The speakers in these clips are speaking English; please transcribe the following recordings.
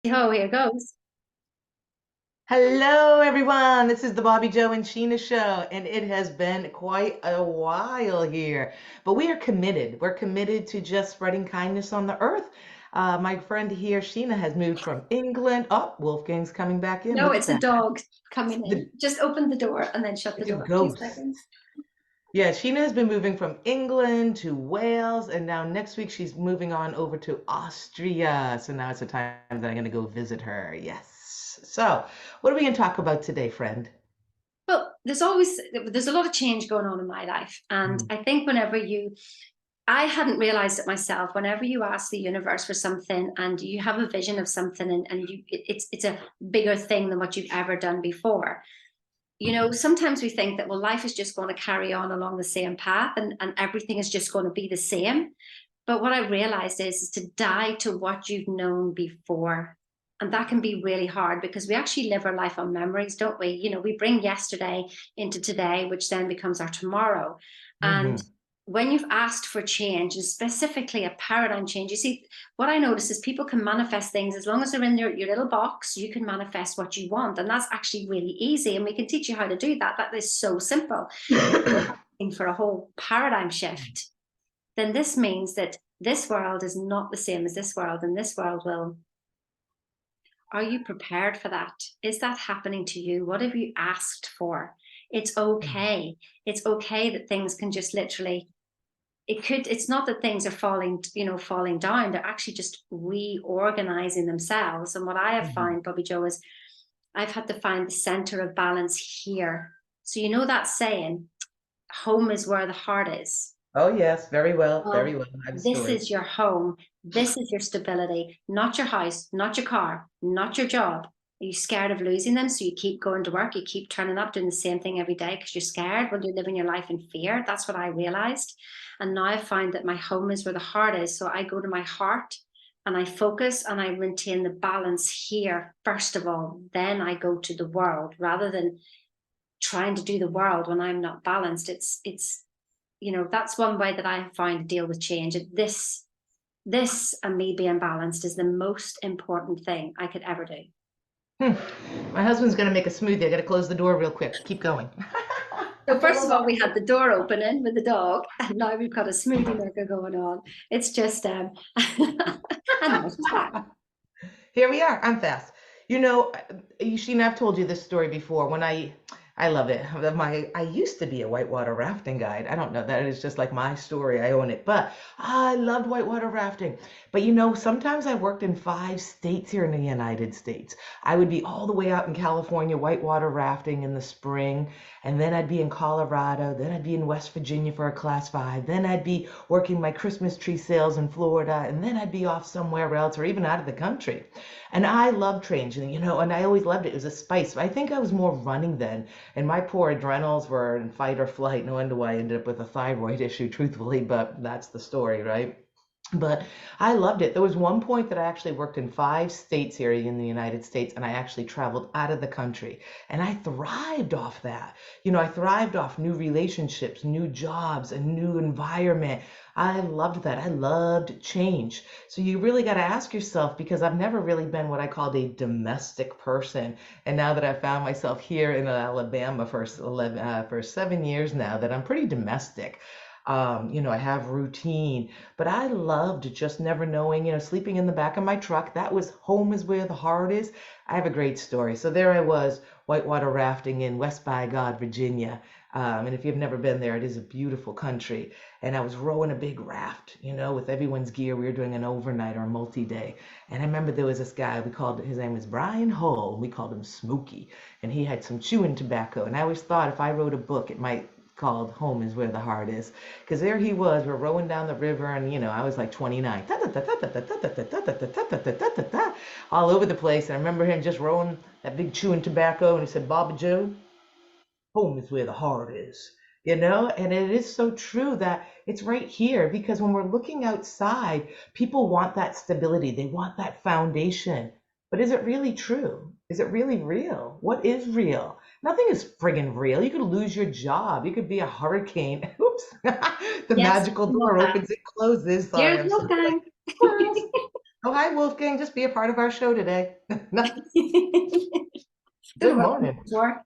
Oh, here goes. Hello, everyone. This is the Bobbi Jo and Sheena show, and it has been quite a while here. But we are committed. We're committed to just spreading kindness on the earth. My friend here, Sheena, has moved from England. Oh, Wolfgang's coming back in. No, Look at it's a that. dog coming The, in. Just open the door and then shut the it's a door. 2 ghost. seconds. Yeah, Sheena has been moving from England to Wales, and now next week she's moving on over to Austria. So now it's the time that I'm going to go visit her. Yes. So, what are we going to talk about today, friend? Well, there's a lot of change going on in my life, and Mm. I think I hadn't realized it myself. Whenever you ask the universe for something and you have a vision of something, it's a bigger thing than what you've ever done before. Sometimes we think that, well, life is just going to carry on along the same path and everything is just going to be the same. But what I realized is to die to what you've known before. And that can be really hard because we actually live our life on memories, don't we? We bring yesterday into today, which then becomes our tomorrow. And Hmm. when you've asked for change, and specifically a paradigm change, you see, what I notice is people can manifest things as long as they're in your little box, you can manifest what you want. And that's actually really easy. And we can teach you how to do that. That is so simple. But if you're asking for a whole paradigm shift, then this means that this world is not the same as this world, and this world will. Are you prepared for that? Is that happening to you? What have you asked for? It's okay. It's okay that things can just literally, it's not that things are falling down. They're actually just reorganizing themselves. And what I have Mhm. found, Bobbi Jo, is I've had to find the center of balance here. So, that saying, home is where the heart is. Oh, yes, very well, very Well, well. I have a this story. is your home. This is your stability, not your house, not your car, not your job. Are you scared of losing them? So you keep going to work, you keep turning up, doing the same thing every day because you're scared. Well, you're living your life in fear. That's what I realized. And now I find that my home is where the heart is. So I go to my heart and I focus and I maintain the balance here, first of all. Then I go to the world rather than trying to do the world when I'm not balanced. That's one way that I have found to deal with change. This and me being balanced is the most important thing I could ever do. Hmm. My husband's gonna make a smoothie. I gotta close the door real quick. Keep going. So Hold first of all, on. we had the door opening with the dog, and now we've got a smoothie maker going on. It's just and now she's back. Here we are. I'm fast. Sheena, I've told you this story before. I love it. I used to be a whitewater rafting guide. I don't know. That is just like my story. I own it. But I loved whitewater rafting. But sometimes I worked in 5 states here in the United States. I would be all the way out in California whitewater rafting in the spring, and then I'd be in Colorado, then I'd be in West Virginia for a class 5, then I'd be working my Christmas tree sales in Florida, and then I'd be off somewhere else or even out of the country. And I loved trains, and I always loved it. It was a spice. I think I was more running then, and my poor adrenals were in fight or flight. No wonder why I ended up with a thyroid issue, truthfully, but that's the story, right? But I loved it. There was one point that I actually worked in 5 states here in the United States, and I actually traveled out of the country. And I thrived off that. I thrived off new relationships, new jobs, a new environment. I loved that. I loved change. So you really got to ask yourself, because I've never really been what I called a domestic person. And now that I've found myself here in Alabama for 7 years now, that I'm pretty domestic. I have routine, but I loved just never knowing, sleeping in the back of my truck. That was home is where the heart is. I have a great story. So there I was, whitewater rafting in West by God, Virginia. And if you've never been there, it is a beautiful country. And I was rowing a big raft, with everyone's gear. We were doing an overnight or a multi-day. And I remember there was this guy, his name was Brian Hull. We called him Smokey. And he had some chewing tobacco. And I always thought if I wrote a book, it might called Home is Where the Heart Is. Because there he was, we're rowing down the river, and I was like 29, all over the place. And I remember him just rolling that big chewing tobacco, and he said, Bobbi Jo, home is where the heart is. And it is so true that it's right here, because when we're looking outside, people want that stability, they want that foundation. But is it really true? Is it really real? What is real? Nothing is friggin' real. You could lose your job. You could be a hurricane. Oops. The Yes, magical love door that. opens and closes. Sorry, Here's I'm so Wolfgang. like, Oh, hi, Wolfgang. Just be a part of our show today. Good Good one. morning. Sure.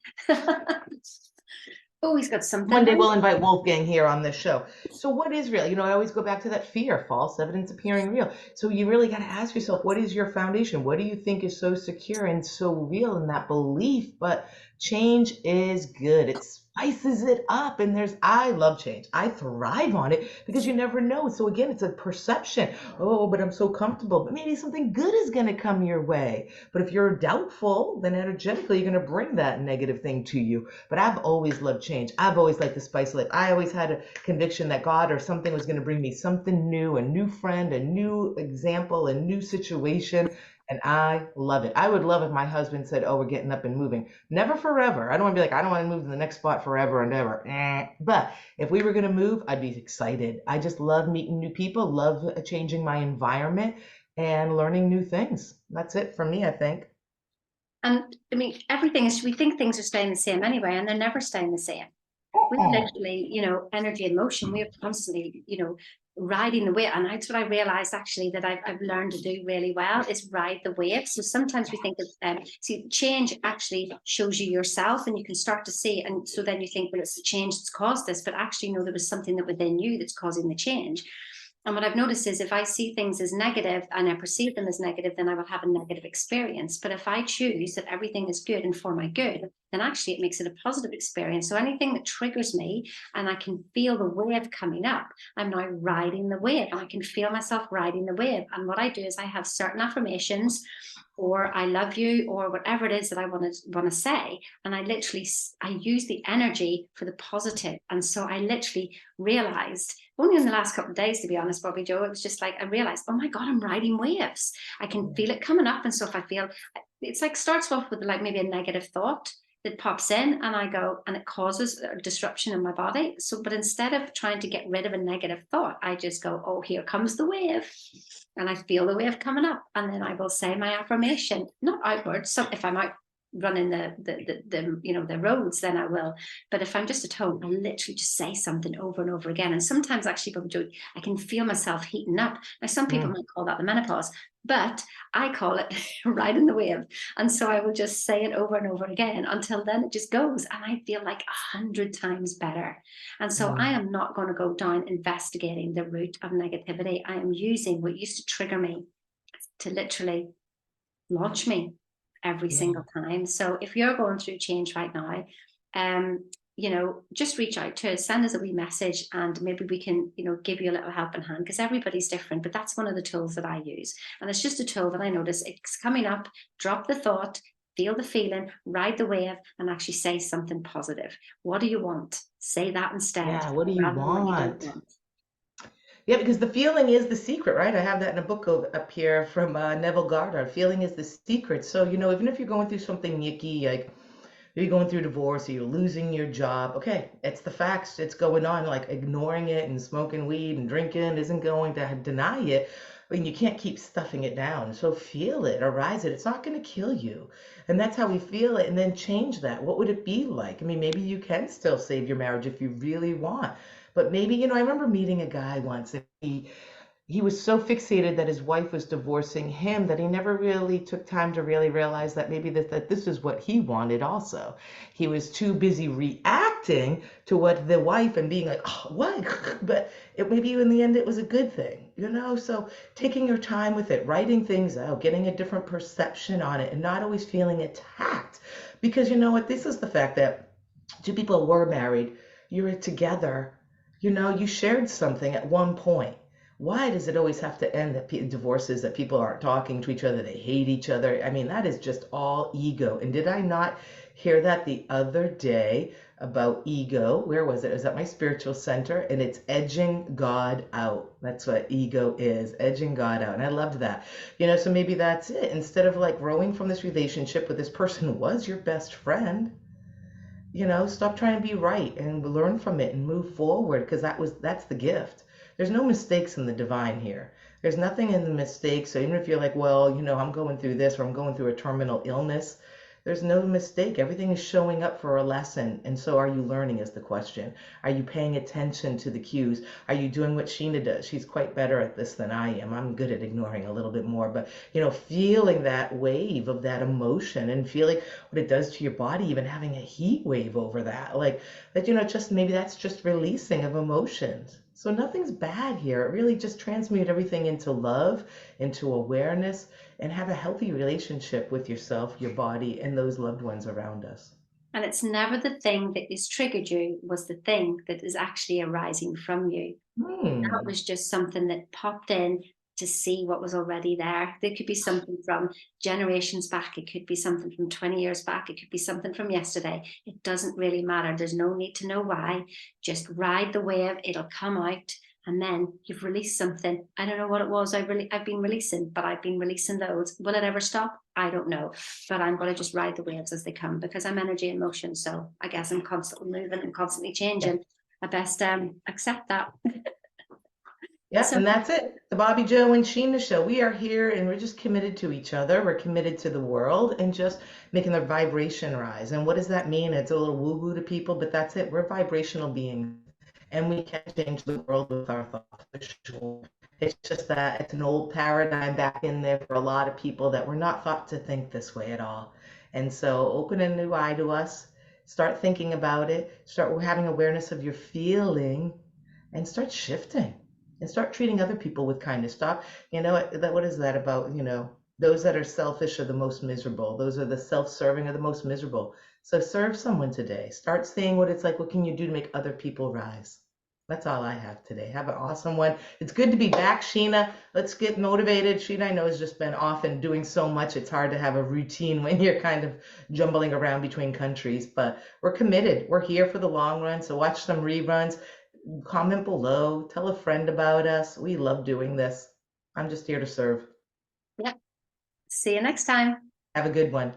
Oh, he's got something One day nice. we'll invite Wolfgang here on this show. So, what is real? I always go back to that fear, false evidence appearing real. So, you really got to ask yourself, what is your foundation? What do you think is so secure and so real in that belief? But change is good. It spices it up. And I love change. I thrive on it because you never know. So, again, it's a perception. Oh, but I'm so comfortable. But maybe something good is going to come your way. But if you're doubtful, then energetically, you're going to bring that negative thing to you. But I've always loved change. I've always liked the spice of life. I always had a conviction that God or something was going to bring me something new, a new friend, a new example, a new situation. And I love it. I would love if my husband said, "Oh, we're getting up and moving." Never forever. I don't want to be like, I don't want to move to the next spot forever and ever. But if we were going to move, I'd be excited. I just love meeting new people, love changing my environment and learning new things. That's it for me, I think. And I mean, everything is, we think things are staying the same anyway, and they're never staying the same. We're Uh-uh. literally, energy and motion. We're constantly, riding the wave. And that's what I realized actually that I've learned to do really well is ride the wave. So sometimes we think of, see, change actually shows you yourself and you can start to see. And so then you think, well, it's the change that's caused this, but actually, no, there was something that within you that's causing the change. And what I've noticed is if I see things as negative and I perceive them as negative, then I will have a negative experience. But if I choose that everything is good and for my good, then actually it makes it a positive experience. So anything that triggers me and I can feel the wave coming up, I'm now riding the wave and I can feel myself riding the wave. And what I do is I have certain affirmations or I love you or whatever it is that I want to say. And I use the energy for the positive. And so I literally realized only in the last couple of days, to be honest, Bobbi Jo, it was just like I realized, oh my God, I'm riding waves. I can feel it coming up. And so if I feel it's like starts off with like maybe a negative thought that pops in and I go and it causes a disruption in my body. So, but instead of trying to get rid of a negative thought, I just go, oh, here comes the wave. And I feel the wave coming up. And then I will say my affirmation, not outward. So if I'm out running the roads, then I will. But if I'm just at home, I literally just say something over and over again. And sometimes actually, I can feel myself heating up. Now, some people Mm. might call that the menopause, but I call it riding the wave. And so I will just say it over and over again until then it just goes. And I feel like 100 times better. And so I Mm. am not going to go down investigating the root of negativity. I am using what used to trigger me to literally launch me every Yeah. single time. So if you're going through change right now, um, just reach out to us, send us a wee message, and maybe we can, give you a little helping hand because everybody's different. But that's one of the tools that I use. And it's just a tool that I notice it's coming up, drop the thought, feel the feeling, ride the wave, and actually say something positive. What do you want? Say that instead, Yeah, what do you rather than what you don't want? want. Yeah, because the feeling is the secret, right? I have that in a book up here from Neville Goddard. Feeling is the secret. So, even if you're going through something yucky, like you're going through divorce or you're losing your job, okay, it's the facts. It's going on. Like ignoring it and smoking weed and drinking isn't going to deny it. I mean, you can't keep stuffing it down. So feel it, arise it. It's not going to kill you. And that's how we feel it. And then change that. What would it be like? I mean, maybe you can still save your marriage if you really want. But maybe, I remember meeting a guy once and he was so fixated that his wife was divorcing him that he never really took time to really realize that maybe that this is what he wanted also. He was too busy reacting to what the wife and being like, oh, what? But maybe in the end it was a good thing. So taking your time with it, writing things out, getting a different perception on it, and not always feeling attacked. Because you know what? This is the fact that two people were married, you're together, you shared something at one point. Why does it always have to end that divorces, that people aren't talking to each other, they hate each other? I mean, that is just all ego. And did I not hear that the other day about ego? Where was it? It was at my spiritual center, and it's edging God out. That's what ego is, edging God out. And I loved that. So maybe that's it. Instead of like growing from this relationship with this person who was your best friend, stop trying to be right and learn from it and move forward because that's the gift. There's no mistakes in the divine here. There's nothing in the mistakes. So even if you're like, well, I'm going through this or I'm going through a terminal illness, There's no mistake. Everything is showing up for a lesson. And so are you learning is the question. Are you paying attention to the cues? Are you doing what Sheena does? She's quite better at this than I am. I'm good at ignoring a little bit more, but feeling that wave of that emotion and feeling what it does to your body, even having a heat wave over that. Like that, just maybe that's just releasing of emotions. So nothing's bad here. It really just transmute everything into love, into awareness, and have a healthy relationship with yourself, your body, and those loved ones around us. And it's never the thing that has triggered you was the thing that is actually arising from you. That Hmm. was just something that popped in to see what was already there. There could be something from generations back. It could be something from 20 years back. It could be something from yesterday. It doesn't really matter. There's no need to know why. Just ride the wave. It'll come out. And then you've released something. I don't know what it was. I've been releasing, but I've been releasing loads. Will it ever stop? I don't know. But I'm going to just ride the waves as they come because I'm energy and motion. So I guess I'm constantly moving and constantly Yeah. changing. I best accept that. Yeah, So and that's it. The Bobbi Jo and Sheena show. We are here and we're just committed to each other. We're committed to the world and just making the vibration rise. And what does that mean? It's a little woo-woo to people, but that's it. We're vibrational beings and we can change the world with our thoughts for sure. It's just that it's an old paradigm back in there for a lot of people that we're not thought to think this way at all. And so open a new eye to us. Start thinking about it. Start having awareness of your feeling and start shifting and start treating other people with kindness. Stop, what is that about? Those that are selfish are the most miserable. Those are the self-serving are the most miserable. So serve someone today. Start seeing what it's like. What can you do to make other people rise? That's all I have today. Have an awesome one. It's good to be back, Sheena. Let's get motivated. Sheena, I know, has just been off and doing so much. It's hard to have a routine when you're kind of jumbling around between countries, but we're committed. We're here for the long run. So watch some reruns, comment below, tell a friend about us. We love doing this. I'm just here to serve. yeah. See you next time. Have a good one.